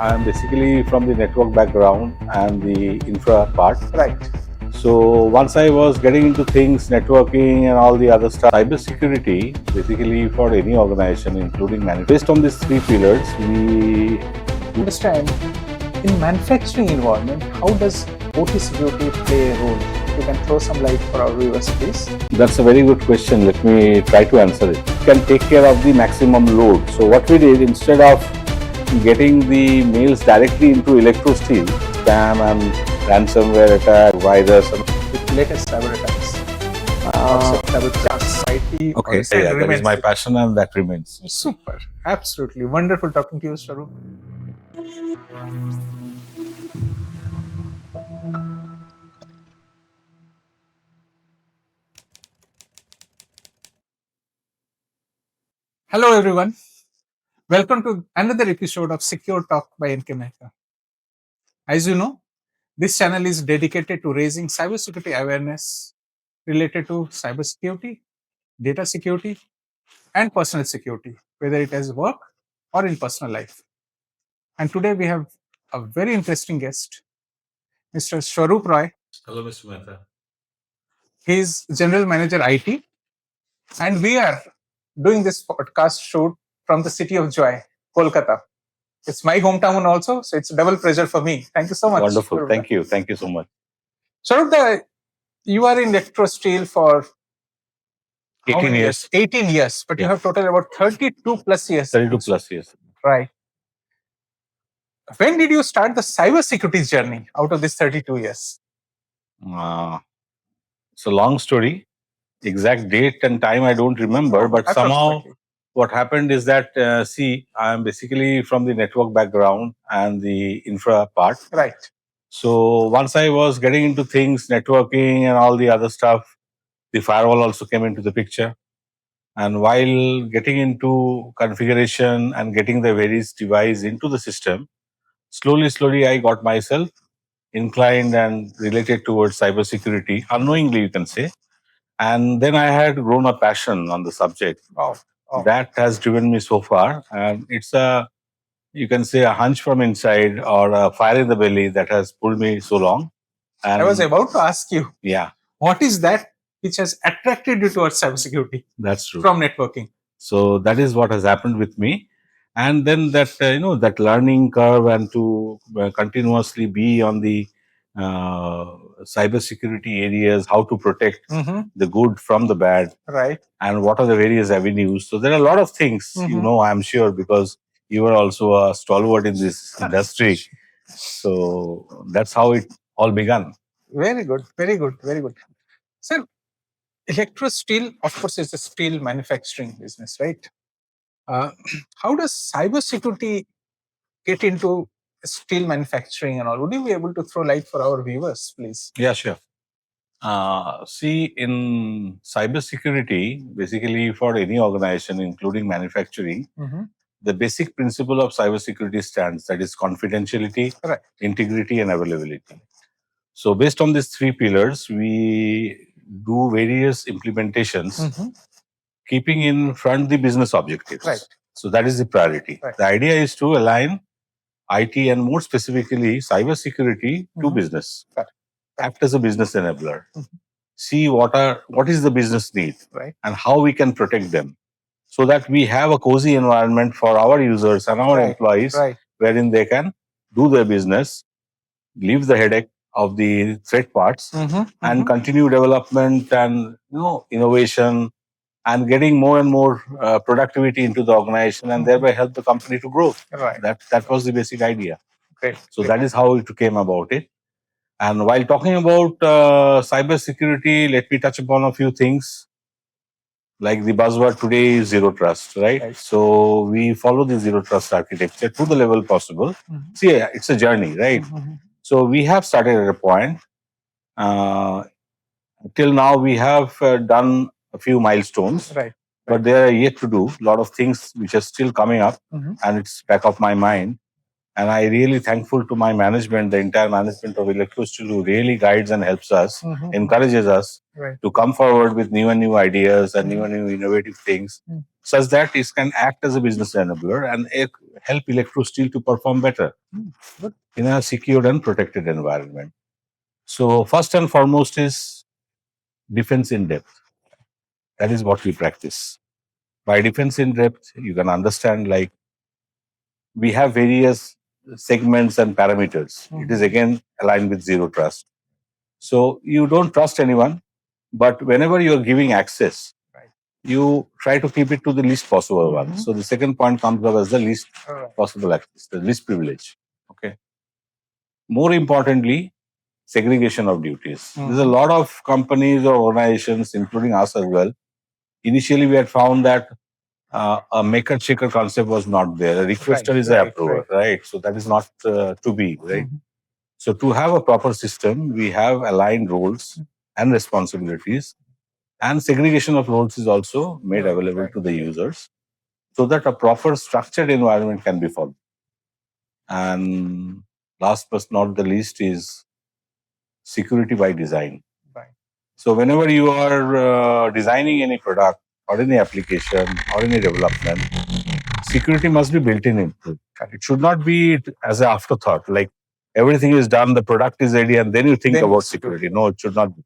I'm basically from the network background and the infra part. Right. So once I was getting into things, networking and all the other stuff, cybersecurity, basically for any organization, including manufacturing. Based on these three pillars, we Understand, in manufacturing environment, how does OT security play a role? You can throw some light for our viewers, please. That's a very good question. Let me try to answer it. It can take care of the maximum load. So what we did, instead of getting the mails directly into Electrosteel, spam and ransomware attack, virus, and With latest cyber attacks, cyber attacks, IT. okay, yeah, that is my passion and that remains. Super, absolutely wonderful talking to you, Swarup. Hello, everyone. Welcome to another episode of Secure Talk by NK Mehta. As you know, this channel is dedicated to raising cybersecurity awareness related to cybersecurity, data security, and personal security, whether it is work or in personal life. And today we have a very interesting guest, Mr. Swarup Roy. Hello, Mr. Mehta. He is General Manager IT, and we are doing this podcast shoot from the city of joy, Kolkata. It's my hometown also, so it's double pleasure for me. Thank you so much. Wonderful. Thank you. Thank you so much. Swarup, you are in Electrosteel for 18 years. 18 years, but you have total about 32 plus years. 32 plus years. Right. When did you start the cybersecurity journey out of this 32 years? It's a long story. Exact date and time I don't remember, but somehow what happened is that, I'm basically from the network background and the infra part. Right. So once I was getting into things, networking and all the other stuff, the firewall also came into the picture. And while getting into configuration and getting the various device into the system, slowly, I got myself inclined and related towards cybersecurity, unknowingly, you can say. And then I had grown a passion on the subject. That has driven me so far. And it's you can say, a hunch from inside or a fire in the belly that has pulled me so long. And I was about to ask you, yeah, what is that which has attracted you towards cybersecurity? That's true. From networking. So that is what has happened with me. And then that, that learning curve and to continuously be on the cybersecurity areas, how to protect the good from the bad. Right. And what are the various avenues. So there are a lot of things, I'm sure, because you were also a stalwart in this industry. So that's how it all began. Very good, very good, very good. Sir, Electrosteel, of course, is a steel manufacturing business, right? How does cybersecurity get into steel manufacturing and all? Would you be able to throw light for our viewers, please? Yeah, sure. See, in cybersecurity, basically for any organization, including manufacturing, the basic principle of cybersecurity stands, that is confidentiality, Right. integrity, and availability. So based on these three pillars, we do various implementations, keeping in front the business objectives. Right. So that is the priority. Right. The idea is to align IT and more specifically cybersecurity to business. Right. Act as a business enabler. See what is the business need, Right. and how we can protect them, so that we have a cozy environment for our users and our employees, wherein they can do their business, leave the headache of the threat parts, and continue development and innovation, and getting more and more productivity into the organization, and thereby help the company to grow. Right. That was the basic idea. Great. So that is how it came about it. And while talking about cybersecurity, let me touch upon a few things. Like the buzzword today is zero trust, right? So we follow the zero trust architecture to the level possible. See, it's a journey, right? So we have started at a point. Till now, we have done a few milestones, but there are yet to do a lot of things which are still coming up, and it's back of my mind. And I really thankful to my management, the entire management of Electrosteel, who really guides and helps us, encourages us to come forward with new ideas and new innovative things, such that it can act as a business enabler and help Electrosteel to perform better in a secured and protected environment. So first and foremost is defense in depth. That is what we practice. By defense in depth, you can understand like we have various segments and parameters. It is again aligned with zero trust. So you don't trust anyone, but whenever you're giving access, you try to keep it to the least possible one. So the second point comes up as the least possible access, the least privilege. Okay. More importantly, segregation of duties. There's a lot of companies or organizations, including us as well. Initially, we had found that a maker checker concept was not there. A requester is an approver, right? So that is not to be, right? So to have a proper system, we have aligned roles and responsibilities, and segregation of roles is also made available to the users so that a proper structured environment can be followed. And last but not the least is security by design. So whenever you are designing any product or any application or any development, security must be built in it. It should not be as an afterthought, like everything is done, the product is ready, and then you think about security. No, it should not be.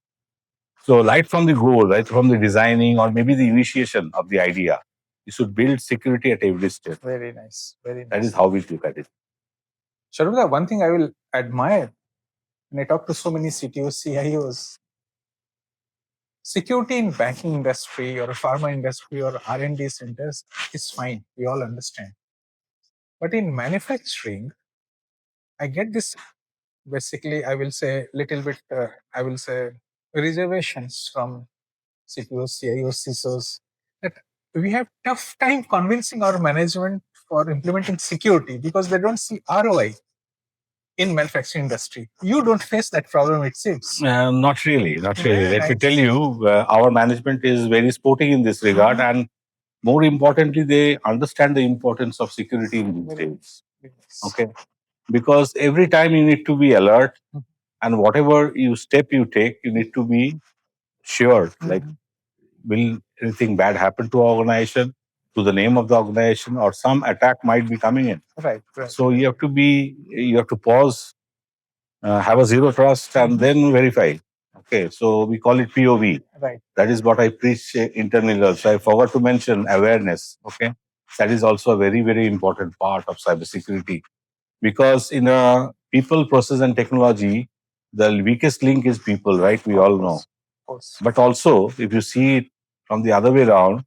So right from the goal, right from the designing or maybe the initiation of the idea, you should build security at every step. Very nice. Very nice. That is how we look at it. Sharupda, one thing I will admire when I talk to so many CTOs, CIOs, security in banking industry or pharma industry or R&D centers is fine. We all understand. But in manufacturing, I get this basically, I will say little bit, I will say reservations from CTOs, CIOs, CISOs that we have tough time convincing our management for implementing security because they don't see ROI in manufacturing industry. You don't face that problem, it seems. Not really, not really. Let me tell you, our management is very sporting in this regard, and more importantly, they understand the importance of security in these days. Okay, because every time you need to be alert, and whatever step you take, you need to be sure. Like, will anything bad happen to our organization, to the name of the organization, or some attack might be coming in? Right. So you have to pause, have a zero trust, and then verify. Okay, so we call it POV. Right. That is what I preach internally also. I forgot to mention awareness. Okay, that is also a very, very important part of cybersecurity, because in a people, process, and technology, the weakest link is people, right? We all know. But also, if you see it from the other way around,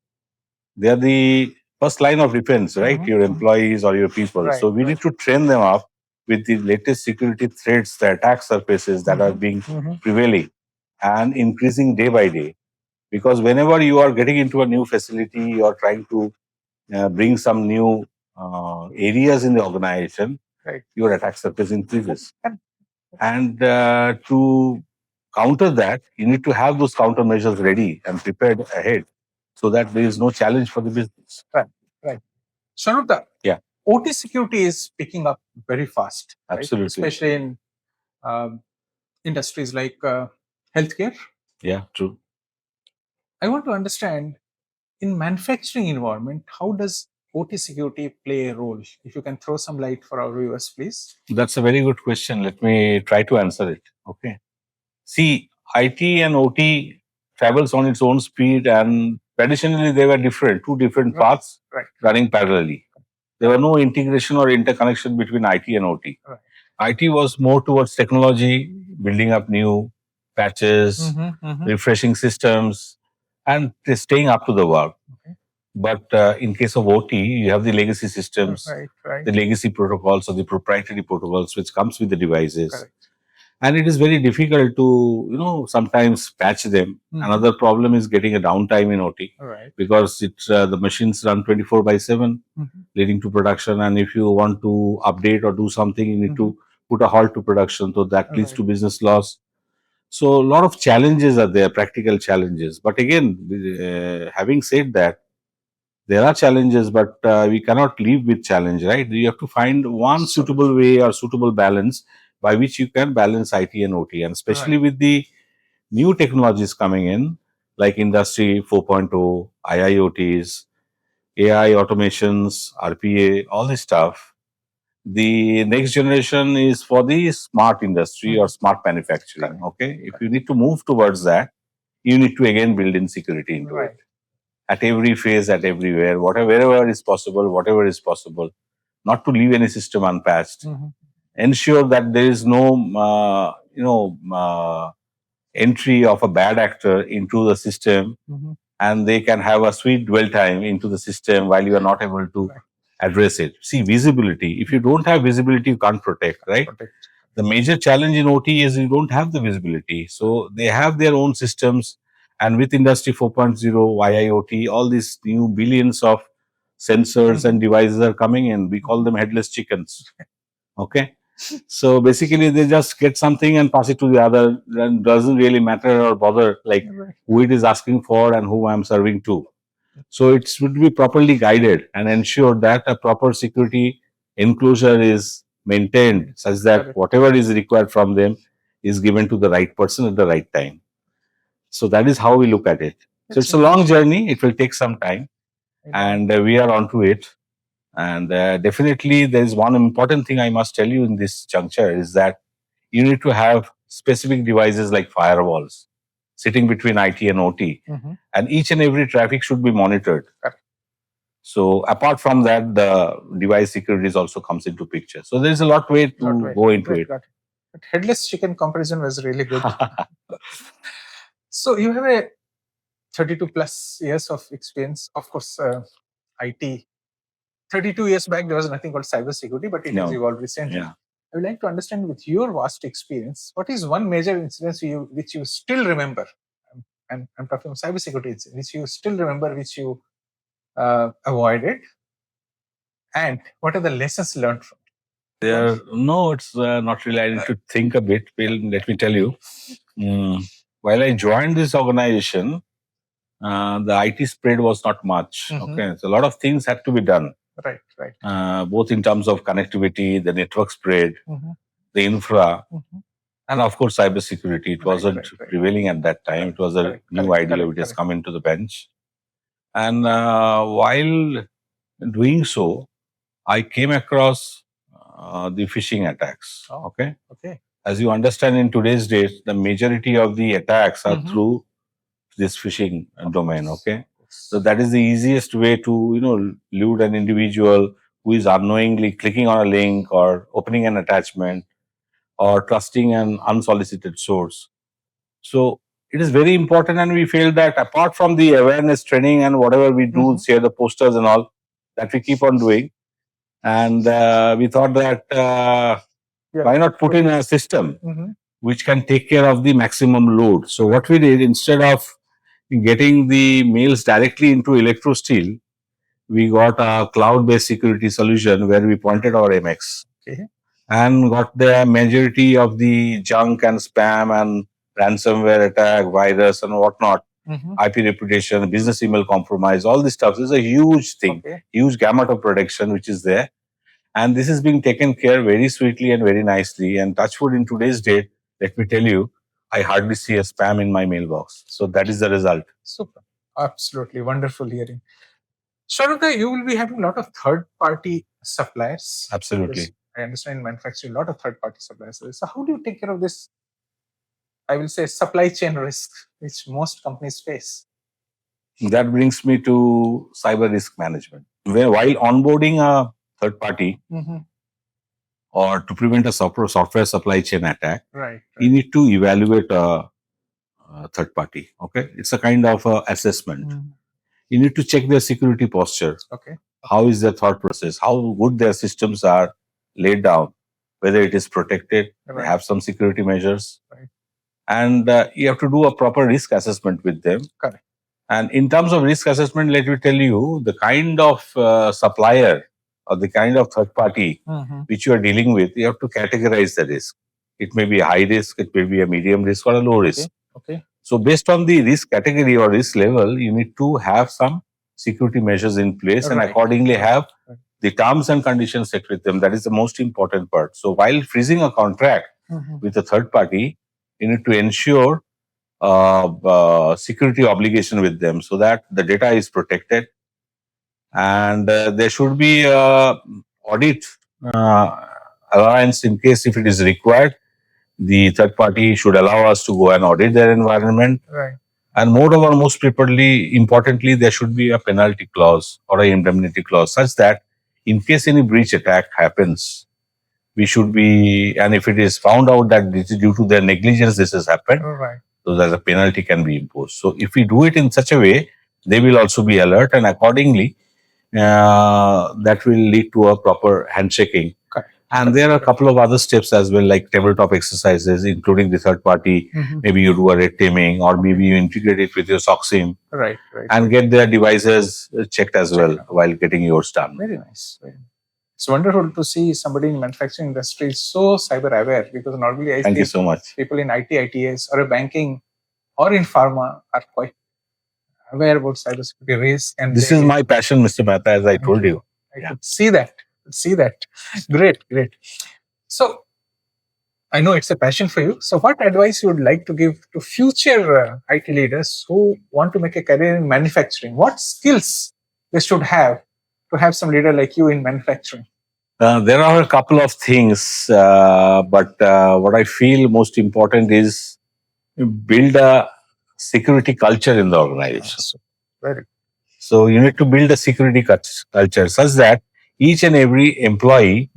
they are the first line of defense, right? Your employees or your people. So we need to train them up with the latest security threats, the attack surfaces that are being prevailing and increasing day by day. Because whenever you are getting into a new facility, you are trying to bring some new areas in the organization, your attack surface increases. And to counter that, you need to have those countermeasures ready and prepared ahead so that there is no challenge for the business. Right. Sharupda, Yeah. OT security is picking up very fast. Absolutely. Especially in industries like healthcare. Yeah, true. I want to understand, in manufacturing environment, how does OT security play a role? If you can throw some light for our viewers, please. That's a very good question. Let me try to answer it. Okay. See, IT and OT travels on its own speed, and traditionally they were different, two different paths running parallelly. There were no integration or interconnection between IT and OT. IT was more towards technology, building up new patches, refreshing systems, and staying up to the work. But in case of OT, you have the legacy systems, the legacy protocols or the proprietary protocols which comes with the devices. And it is very difficult to, sometimes patch them. Another problem is getting a downtime in OT because the machines run 24/7, leading to production. And if you want to update or do something, you need to put a halt to production. So that leads to business loss. So a lot of challenges are there, practical challenges. But again, having said that, There are challenges, but we cannot live with challenge, right? You have to find one suitable way or suitable balance by which you can balance IT and OT. And especially with the new technologies coming in, like Industry 4.0, IIoTs, AI automations, RPA, all this stuff. The next generation is for the smart industry or smart manufacturing. Okay. If you need to move towards that, you need to again build in security into it at every phase, at everywhere, wherever is possible, whatever is possible, not to leave any system unpatched. Ensure that there is no, entry of a bad actor into the system, and they can have a sweet dwell time into the system while you are not able to address it. See, visibility. If you don't have visibility, you can't protect, right? The major challenge in OT is you don't have the visibility. So they have their own systems. And with Industry 4.0, IIoT, all these new billions of sensors and devices are coming in. We call them headless chickens. Okay. So basically, they just get something and pass it to the other. Then doesn't really matter or bother like who it is asking for and who I'm serving to. So it should be properly guided and ensure that a proper security enclosure is maintained such that whatever is required from them is given to the right person at the right time. So that is how we look at it. So it's a long journey. It will take some time, and we are onto it. And definitely, there is one important thing I must tell you in this juncture is that you need to have specific devices like firewalls sitting between IT and OT, and each and every traffic should be monitored. So apart from that, the device security also comes into picture. So there is a lot way to go into it. But headless chicken comparison was really good. So you have a 32 plus years of experience. Of course, IT. 32 years back, there was nothing called cybersecurity, but it has evolved recently. I would like to understand, with your vast experience, what is one major incident which you still remember? I'm talking about cybersecurity incident, which you still remember, which you avoided, and what are the lessons learned from it? No, it's not really. I need to think a bit. Well, let me tell you. While I joined this organization, the IT spread was not much. Okay, so a lot of things had to be done. Right. Both in terms of connectivity, the network spread, the infra, and of course cybersecurity. It wasn't prevailing at that time. It was a new idea which has come into the bench. And while doing so, I came across the phishing attacks. Okay. As you understand, in today's days, the majority of the attacks are through this phishing domain. Okay. So that is the easiest way to, lure an individual who is unknowingly clicking on a link or opening an attachment or trusting an unsolicited source. So it is very important, and we feel that apart from the awareness training and whatever we do, share the posters and all, that we keep on doing. And we thought that why not put in a system which can take care of the maximum load. So what we did, instead of getting the mails directly into Electrosteel, we got a cloud-based security solution where we pointed our MX and got the majority of the junk and spam and ransomware attack, virus and whatnot, IP reputation, business email compromise, all this stuff. This is a huge thing, huge gamut of protection which is there. And this is being taken care very sweetly and very nicely. And touchwood, in today's date, let me tell you, I hardly see a spam in my mailbox. So that is the result. Super. Absolutely wonderful hearing. Swarup, you will be having a lot of third-party suppliers. Absolutely. I understand in manufacturing, a lot of third-party suppliers. So how do you take care of this, I will say, supply chain risk, which most companies face? That brings me to cyber risk management. Where while onboarding a third party or to prevent a software supply chain attack, you need to evaluate a third party. Okay, it's a kind of assessment. You need to check their security posture. How is their thought process? How good their systems are laid down? Whether it is protected, they have some security measures, and you have to do a proper risk assessment with them. And in terms of risk assessment, let me tell you, the kind of supplier or the kind of third party which you are dealing with, you have to categorize the risk. It may be a high risk, it may be a medium risk, or a low risk. So based on the risk category or risk level, you need to have some security measures in place and accordingly have the terms and conditions set with them. That is the most important part. So while freezing a contract with a third party, you need to ensure security obligation with them so that the data is protected, and there should be audit allowance in case if it is required. The third party should allow us to go and audit their environment. And moreover, most importantly, there should be a penalty clause or an indemnity clause such that in case any breach attack happens, we should be, and if it is found out that this is due to their negligence, this has happened, so that a penalty can be imposed. So if we do it in such a way, they will also be alert, and accordingly, that will lead to a proper handshaking. And there are a couple of other steps as well, like tabletop exercises, including the third party. Maybe you do a red teaming, or maybe you integrate it with your SOC and get their devices checked as well while getting yours done. Very nice. It's wonderful to see somebody in manufacturing industry so cyber aware, because normally I Thank you so much. People in IT, ITS, or a banking, or in pharma are quite aware about cybersecurity risk. And this is my passion, Mr. Mehta, as I told you. I could see that. Great. So I know it's a passion for you. So what advice you would like to give to future IT leaders who want to make a career in manufacturing? What skills they should have to have some leader like you in manufacturing? There are a couple of things, but what I feel most important is build a security culture in the organization. So you need to build a security culture such that each and every employee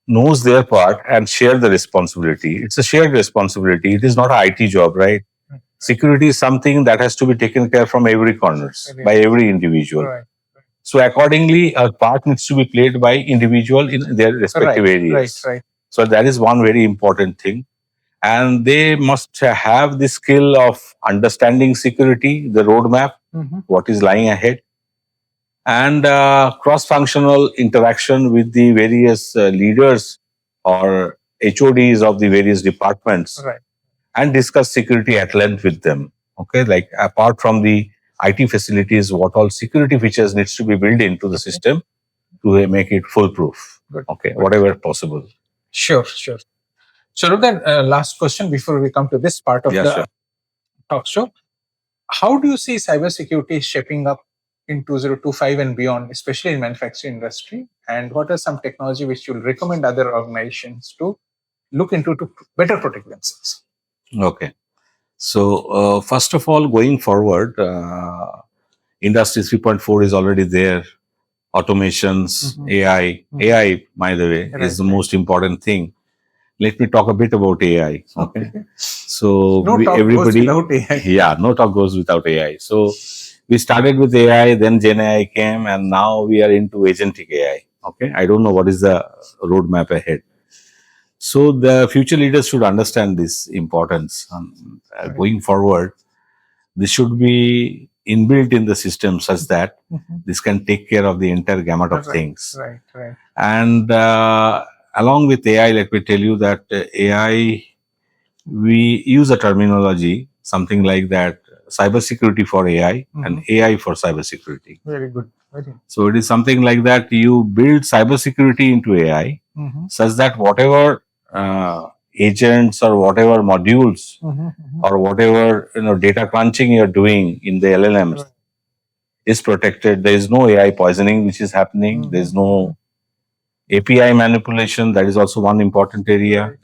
knows their part and share the responsibility. It's a shared responsibility. It is not an IT job, right? Security is something that has to be taken care from every corners by every individual. So accordingly, a part needs to be played by individual in their respective areas. So that is one very important thing. And they must have the skill of understanding security, the roadmap, what is lying ahead, and cross-functional interaction with the various leaders or HODs of the various departments, and discuss security at length with them. Okay, like apart from the IT facilities, what all security features needs to be built into the system to make it foolproof. Whatever possible. Sure. So then, last question before we come to this part of the talk show. How do you see cybersecurity shaping up in 2025 and beyond, especially in manufacturing industry? And what are some technology which you will recommend other organizations to look into to better protect themselves? Okay. So, first of all, going forward, Industry 3.4 is already there. Automations, AI, by the way, is the most important thing. Let me talk a bit about AI. Okay. So no talk goes without AI. No talk goes without AI. So we started with AI, then Gen AI came, and now we are into agentic AI. Okay. I don't know what is the roadmap ahead. So the future leaders should understand this importance. Going forward, this should be inbuilt in the system such that this can take care of the entire gamut of things. And along with AI, let me tell you that AI, we use a terminology, something like that, cybersecurity for AI and AI for cybersecurity. Very good. So it is something like that. You build cybersecurity into AI such that whatever agents or whatever modules or whatever data crunching you're doing in the LLMs is protected. There is no AI poisoning which is happening. There is no API manipulation. That is also one important area.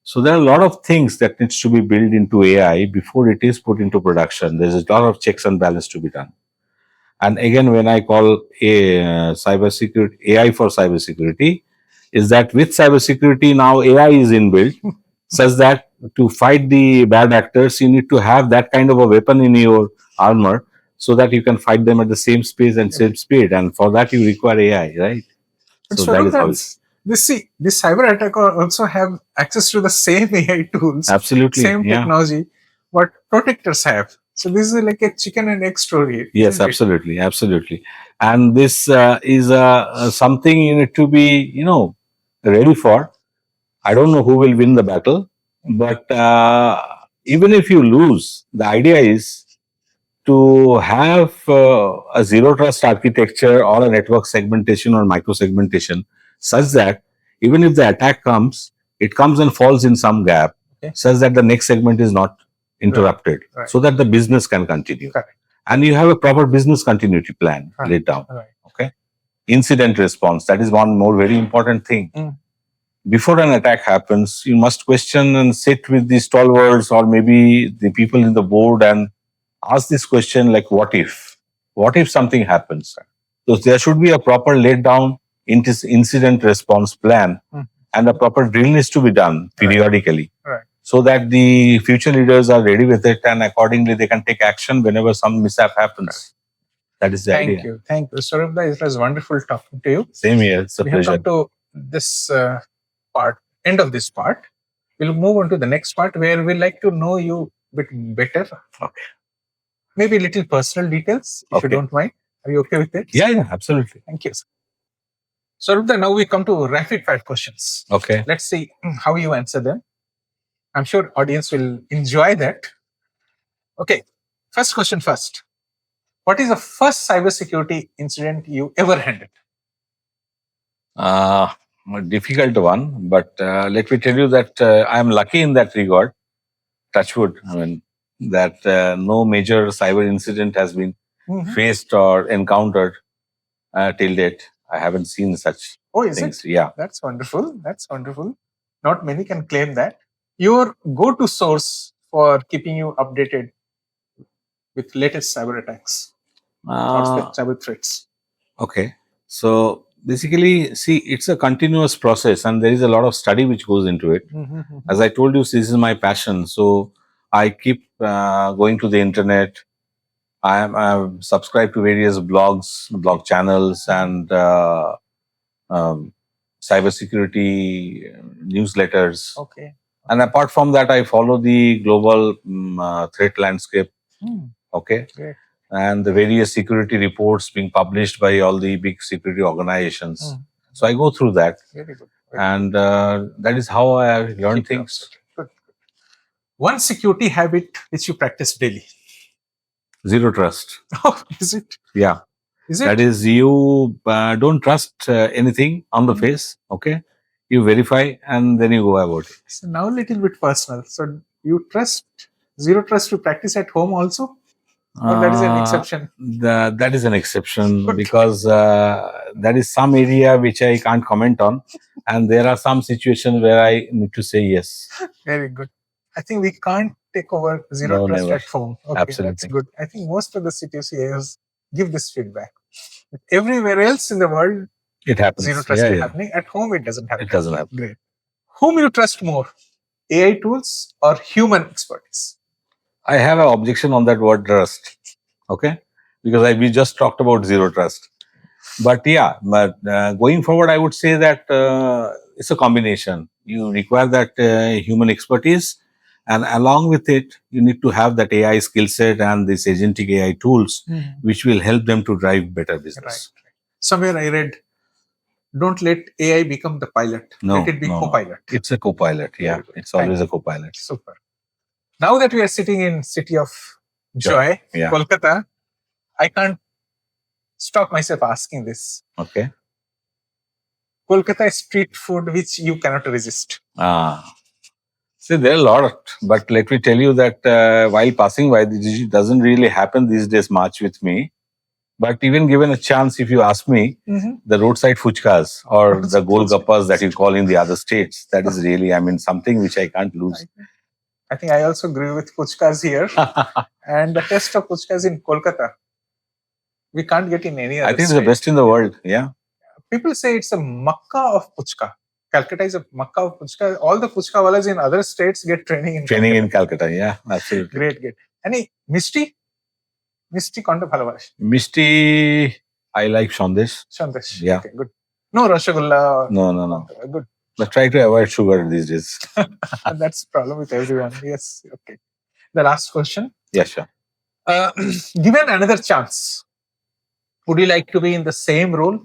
So there are a lot of things that needs to be built into AI before it is put into production. There's a lot of checks and balance to be done. And again, when I call cybersecurity, AI for cybersecurity, is that with cybersecurity now AI is inbuilt, such that to fight the bad actors, you need to have that kind of a weapon in your armor, so that you can fight them at the same space and same speed. And for that, you require AI, right? So that is how it's. This cyber attacker also have access to the same AI tools, absolutely, same technology, what protectors have. So this is like a chicken and egg story. Yes, absolutely, absolutely. And this is something you need to be, ready for. I don't know who will win the battle, but even if you lose, the idea is to have a zero trust architecture or a network segmentation or micro segmentation such that even if the attack comes, it comes and falls in some gap, such that the next segment is not interrupted, so that the business can continue. And you have a proper business continuity plan laid down. Okay. Incident response, that is one more very important thing. Before an attack happens, you must question and sit with the stalwarts or maybe the people in the board and ask this question like, what if? What if something happens? So there should be a proper laid down incident response plan, and a proper drill needs to be done periodically, so that the future leaders are ready with it and accordingly they can take action whenever some mishap happens. That is the idea. Thank you, Swarup. It was wonderful talking to you. Same here. It's a we pleasure. have come to this end of this part. We'll move on to the next part where we'd like to know you a bit better. Okay. Maybe little personal details, if you don't mind. Are you okay with it? Yeah, absolutely. Thank you. So now we come to rapid fire questions. Okay. Let's see how you answer them. I'm sure audience will enjoy that. Okay. First question first. What is the first cybersecurity incident you ever handled? A difficult one, but let me tell you that I am lucky in that regard. Touch wood. I mean, that no major cyber incident has been faced or encountered till date. I haven't seen such things. Yeah. That's wonderful. That's wonderful. Not many can claim that. Your go-to source for keeping you updated with latest cyber attacks or cyber threats. Okay. So basically, see, it's a continuous process and there is a lot of study which goes into it. As I told you, this is my passion. So I keep going to the internet. I am subscribed to various blogs, blog channels, and cybersecurity newsletters. Okay. And apart from that, I follow the global threat landscape. Okay. Great. And the various security reports being published by all the big security organizations. So I go through that. Very good. And that is how I learn things. Good. One security habit which you practice daily? Zero trust. Oh, is it? Yeah. Is it? That is, you don't trust anything on the face. Okay. You verify and then you go about it. So now a little bit personal. So you trust, zero trust you practice at home also? Or that is an exception? That is an exception because that is some area which I can't comment on. And there are some situations where I need to say yes. Very good. I think we can't take over zero trust at home. Okay, absolutely. That's good. I think most of the CTOs give this feedback. Everywhere else in the world, it happens. Zero trust is happening. At home, it doesn't happen. It doesn't happen. Great. Whom you trust more, AI tools or human expertise? I have an objection on that word trust. Okay, because we just talked about zero trust. But yeah, going forward, I would say that it's a combination. You require that human expertise, and along with it, you need to have that AI skill set and these agentic AI tools, which will help them to drive better business. Right. Somewhere I read, don't let AI become the pilot. Let it be co-pilot. It's a co-pilot. Yeah, it's always a co-pilot. Super. Now that we are sitting in City of Joy, Kolkata, I can't stop myself asking this. Okay. Kolkata street food which you cannot resist. See, there are a lot, but let me tell you that while passing by, this doesn't really happen these days much with me. But even given a chance, if you ask me, the roadside fuchkas or the golgappas that you call in the other states, that is really, I mean, something which I can't lose. I think I also grew with puchkas here. And the taste of puchkas in Kolkata, we can't get in any other I think it's the best in the world, yeah. People say it's a Makkah of puchka. Calcutta is a Makkah of puchka. All the puchka wallahs in other states get training in Calcutta. In Calcutta, yeah, absolutely. Great. Any Misti? Misti konta bhalobash? Misti, I like Sandesh. Sandesh, yeah. Okay, good. No Rasgulla? No. Good. But try to avoid sugar these days. That's the problem with everyone. Yes, okay. The last question. Yeah, sure. Given another chance, would you like to be in the same role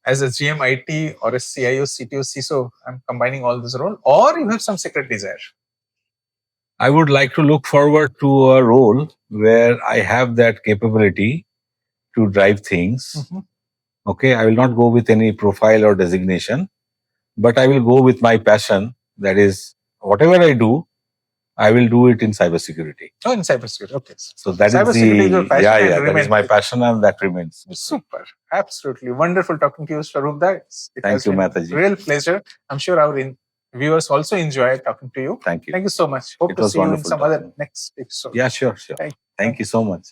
as a GM IT or a CIO, CTO, CISO? I'm combining all this role. Or you have some secret desire? I would like to look forward to a role where I have that capability to drive things. Okay, I will not go with any profile or designation, but I will go with my passion. That is, whatever I do, I will do it in cybersecurity. Oh, in cybersecurity. Okay. So that is Cybersecurity is your the passion and that is remains my with you. passion, and that remains. Super. Absolutely wonderful talking to you, Swarup. It Thank has you, been Mataji. a real pleasure. I'm sure our viewers also enjoyed talking to you. Thank you. Thank you so much. Hope It to was see you in wonderful some other talking. next episode. Yeah, sure. Thank Thank you so much.